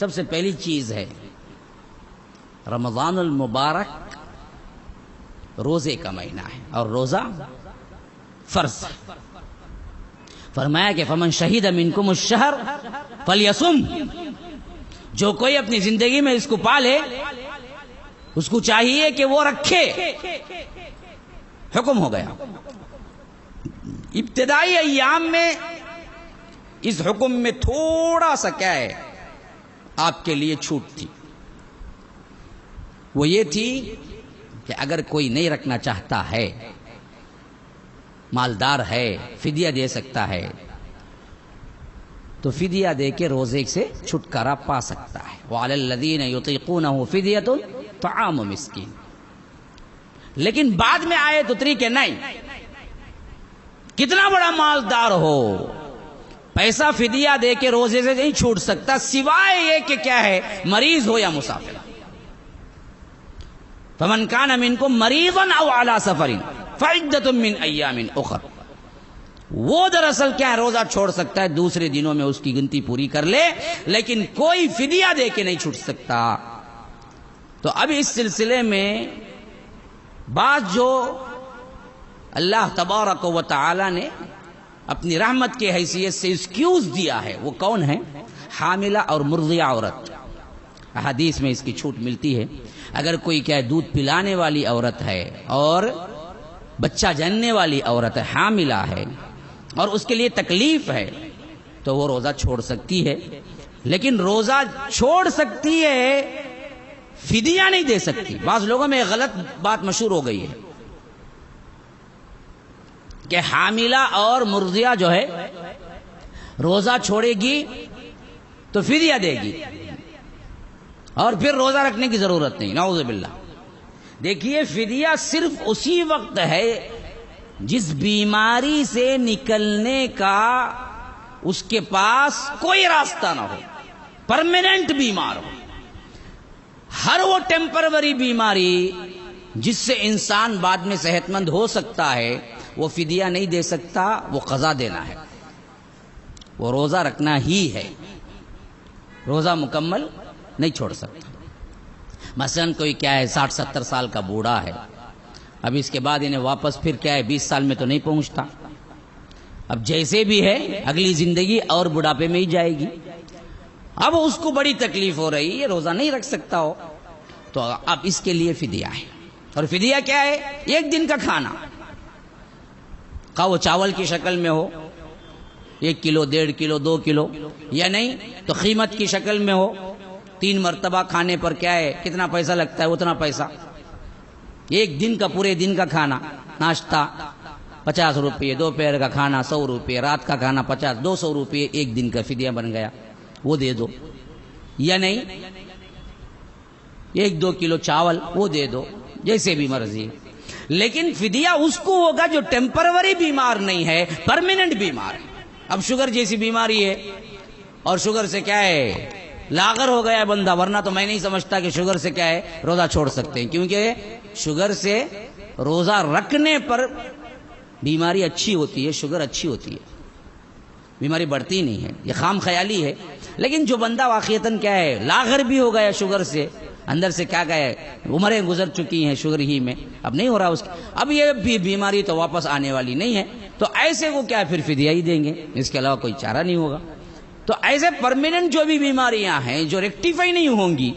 سب سے پہلی چیز ہے رمضان المبارک روزے کا مہینہ ہے اور روزہ فرض ہے۔ فرمایا کہ فمن شہید منکم الشہر فلیصم، جو کوئی اپنی زندگی میں اس کو پالے اس کو چاہیے کہ وہ رکھے۔ حکم ہو گیا۔ ابتدائی ایام میں اس حکم میں تھوڑا سا کیا ہے آپ کے لیے چھوٹ تھی، وہ یہ تھی کہ اگر کوئی نہیں رکھنا چاہتا ہے، مالدار ہے، فدیہ دے سکتا ہے، تو فدیہ دے کے روزے سے چھٹکارا پا سکتا ہے۔ وَعَلَى الَّذِينَ يُطِيقُونَهُ فِدْيَةٌ طَعَامُ مِسْكِينٍ۔ لیکن بعد میں آیت اتری کہ نہیں، کتنا بڑا مالدار ہو پیسہ فدیہ دے کے روزے سے نہیں چھوٹ سکتا، سوائے یہ کہ کیا ہے مریض ہو یا مسافر۔ فَمَنْ كَانَ مِنْكُمْ مَرِيضًا أَوْ عَلَى سَفَرٍ فَعِدَّةٌ مِّنْ أَيَّامٍ أُخَرَ، وہ دراصل کیا ہے روزہ چھوڑ سکتا ہے، دوسرے دنوں میں اس کی گنتی پوری کر لے، لیکن کوئی فدیہ دے کے نہیں چھوٹ سکتا۔ تو اب اس سلسلے میں بعض جو اللہ تبارک و تعالی نے اپنی رحمت کی حیثیت سے ایکسکیوز دیا ہے، وہ کون ہے؟ حاملہ اور مرضعہ عورت۔ احادیث میں اس کی چھوٹ ملتی ہے۔ اگر کوئی کیا ہے دودھ پلانے والی عورت ہے اور بچہ جننے والی عورت ہے، حاملہ ہے اور اس کے لیے تکلیف ہے، تو وہ روزہ چھوڑ سکتی ہے، لیکن روزہ چھوڑ سکتی ہے، فدیہ نہیں دے سکتی۔ بعض لوگوں میں غلط بات مشہور ہو گئی ہے کہ حاملہ اور مرضعہ جو ہے روزہ چھوڑے گی تو فدیہ دے گی اور پھر روزہ رکھنے کی ضرورت نہیں، نعوذ باللہ۔ دیکھیے فدیہ صرف اسی وقت ہے جس بیماری سے نکلنے کا اس کے پاس کوئی راستہ نہ ہو، پرماننٹ بیمار ہو۔ ہر وہ ٹیمپروری بیماری جس سے انسان بعد میں صحت مند ہو سکتا ہے، وہ فدیہ نہیں دے سکتا، وہ قضا دینا ہے، وہ روزہ رکھنا ہی ہے، روزہ مکمل نہیں چھوڑ سکتا۔ مثلا کوئی کیا ہے 60-70 سال کا بوڑھا ہے، اب اس کے بعد انہیں واپس پھر کیا ہے 20 سال میں تو نہیں پہنچتا، اب جیسے بھی ہے اگلی زندگی اور بڑھاپے میں ہی جائے گی، اب اس کو بڑی تکلیف ہو رہی ہے، روزہ نہیں رکھ سکتا ہو، تو اب اس کے لیے فدیہ ہے۔ اور فدیہ کیا ہے؟ ایک دن کا کھانا، خواہ وہ چاول کی شکل میں ہو 1 کلو 1.5 کلو 2 کلو، یا نہیں تو قیمت کی شکل میں ہو، 3 مرتبہ کھانے پر کیا ہے کتنا پیسہ لگتا ہے اتنا پیسہ، ایک دن کا پورے دن کا کھانا، ناشتہ 50 روپے، دوپہر کا کھانا 100 روپے، رات کا کھانا 50-200 روپے، ایک دن کا فدیہ بن گیا، وہ دے دو، یا نہیں 1-2 کلو چاول وہ دے دو، جیسے بھی مرضی۔ لیکن فدیہ اس کو ہوگا جو ٹیمپروری بیمار نہیں ہے، پرماننٹ بیمار ہے۔ اب شوگر جیسی بیماری ہے اور شوگر سے کیا ہے لاغر ہو گیا بندہ، ورنہ تو میں نہیں سمجھتا کہ شوگر سے کیا ہے روزہ چھوڑ سکتے ہیں، کیونکہ شوگر سے روزہ رکھنے پر بیماری اچھی ہوتی ہے، شوگر اچھی ہوتی ہے، بیماری بڑھتی نہیں ہے، یہ خام خیالی ہے۔ لیکن جو بندہ واقعتاً کیا ہے لاغر بھی ہو گیا شوگر سے، اندر سے کیا گئے عمریں گزر چکی ہیں شوگر ہی میں، اب نہیں ہو رہا اس کا، اب یہ بھی بیماری تو واپس آنے والی نہیں ہے، تو ایسے کو کیا پھر فدیہ ہی دیں گے، اس کے علاوہ کوئی چارہ نہیں ہوگا۔ تو ایسے پرماننٹ جو بھی بیماریاں ہیں جو ریکٹیفائی نہیں ہوں گی،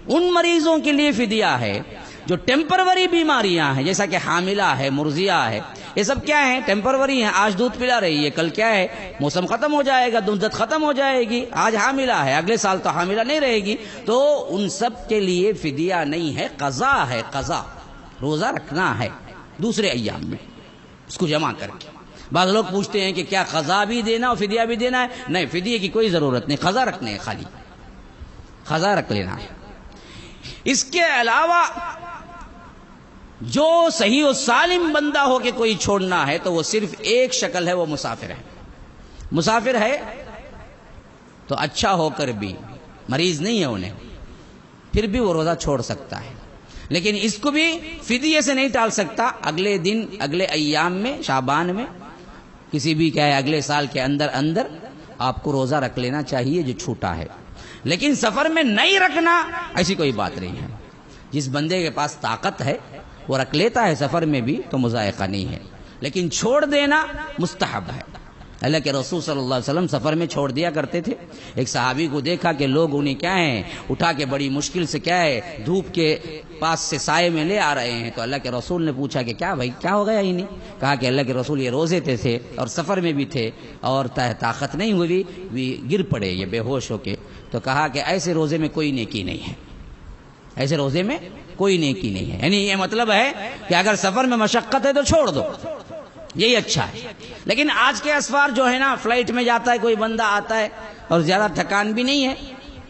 ان مریضوں کے لیے فدیہ ہے۔ جو ٹیمپروری بیماریاں ہیں جیسا کہ حاملہ ہے، مرضعہ ہے، یہ سب کیا ہیں ٹیمپروری ہیں، آج دودھ پلا رہی ہے، کل کیا ہے موسم ختم ہو جائے گا، مدت ختم ہو جائے گی، آج حاملہ ہے اگلے سال تو حاملہ نہیں رہے گی، تو ان سب کے لیے فدیہ نہیں ہے، قضا ہے، قضا، روزہ رکھنا ہے دوسرے ایام میں اس کو جمع کر کے۔ بعض لوگ پوچھتے ہیں کہ کیا قضا بھی دینا اور فدیہ بھی دینا ہے؟ نہیں، فدیہ کی کوئی ضرورت نہیں، قضا رکھنے ہے، خالی قضا رکھ لینا ہے۔ اس کے علاوہ جو صحیح و سالم بندہ ہو کہ کوئی چھوڑنا ہے تو وہ صرف ایک شکل ہے، وہ مسافر ہے۔ مسافر ہے تو اچھا ہو کر بھی مریض نہیں ہے انہیں، پھر بھی وہ روزہ چھوڑ سکتا ہے، لیکن اس کو بھی فدیے سے نہیں ٹال سکتا، اگلے دن اگلے ایام میں شعبان میں کسی بھی کیا ہے اگلے سال کے اندر آپ کو روزہ رکھ لینا چاہیے جو چھوٹا ہے۔ لیکن سفر میں نہیں رکھنا ایسی کوئی بات نہیں ہے. جس بندے کے پاس طاقت ہے وہ رکھ لیتا ہے سفر میں بھی تو مذائقہ نہیں ہے، لیکن چھوڑ دینا مستحب ہے. اللہ کے رسول صلی اللہ علیہ وسلم سفر میں چھوڑ دیا کرتے تھے. ایک صحابی کو دیکھا کہ لوگ انہیں کیا ہیں اٹھا کے بڑی مشکل سے کیا ہے دھوپ کے پاس سے سائے میں لے آ رہے ہیں، تو اللہ کے رسول نے پوچھا کہ کیا بھائی کیا ہو گیا ہی نہیں؟ کہا کہ اللہ کے رسول یہ روزے تھے اور سفر میں بھی تھے اور طاقت نہیں ہوئی بھی گر پڑے یہ بے ہوش ہو کے. تو کہا کہ ایسے روزے میں کوئی نیکی نہیں ہے، ایسے روزے میں کوئی نیکی نہیں ہے. یعنی یہ مطلب ہے کہ اگر سفر میں مشقت ہے تو چھوڑ دو، یہی اچھا ہے. لیکن آج کے اسفار جو ہے نا فلائٹ میں جاتا ہے کوئی بندہ آتا ہے اور زیادہ تھکان بھی نہیں ہے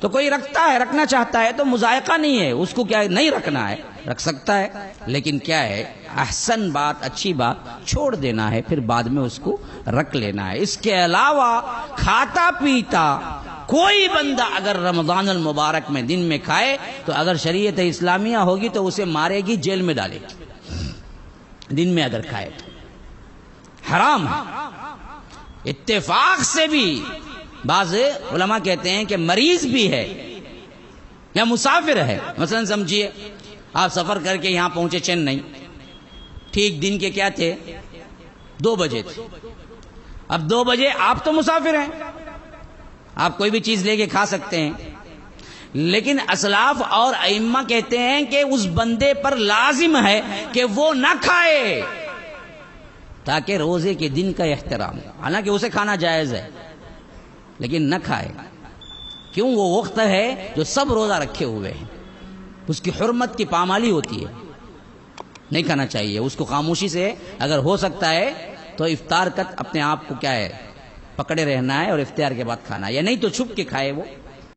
تو کوئی رکھتا ہے، رکھنا چاہتا ہے تو مذائقہ نہیں ہے، اس کو کیا ہے نہیں رکھنا ہے، رکھ سکتا ہے. لیکن کیا ہے احسن بات اچھی بات چھوڑ دینا ہے، پھر بعد میں اس کو رکھ لینا ہے. اس کے علاوہ کھاتا پیتا کوئی بندہ اگر رمضان المبارک میں دن میں کھائے تو اگر شریعت اسلامیہ ہوگی تو اسے مارے گی، جیل میں ڈالے گی. دن میں اگر کھائے تو حرام ہے. اتفاق سے بھی بعض علماء کہتے ہیں کہ مریض بھی ہے یا مسافر ہے. مثلا سمجھیے آپ سفر کر کے یہاں پہنچے چنئی، ٹھیک دن کے کیا تھے 2 بجے تھے. اب 2 بجے آپ تو مسافر ہیں، آپ کوئی بھی چیز لے کے کھا سکتے ہیں، لیکن اسلاف اور ائمہ کہتے ہیں کہ اس بندے پر لازم ہے کہ وہ نہ کھائے تاکہ روزے کے دن کا احترام ہو. حالانکہ اسے کھانا جائز ہے لیکن نہ کھائے. کیوں؟ وہ وقت ہے جو سب روزہ رکھے ہوئے ہیں، اس کی حرمت کی پامالی ہوتی ہے، نہیں کھانا چاہیے. اس کو خاموشی سے اگر ہو سکتا ہے تو افطار تک اپنے آپ کو کیا ہے پکڑے رہنا ہے اور افطار کے بعد کھانا ہے، یا نہیں تو چھپ کے کھائے وہ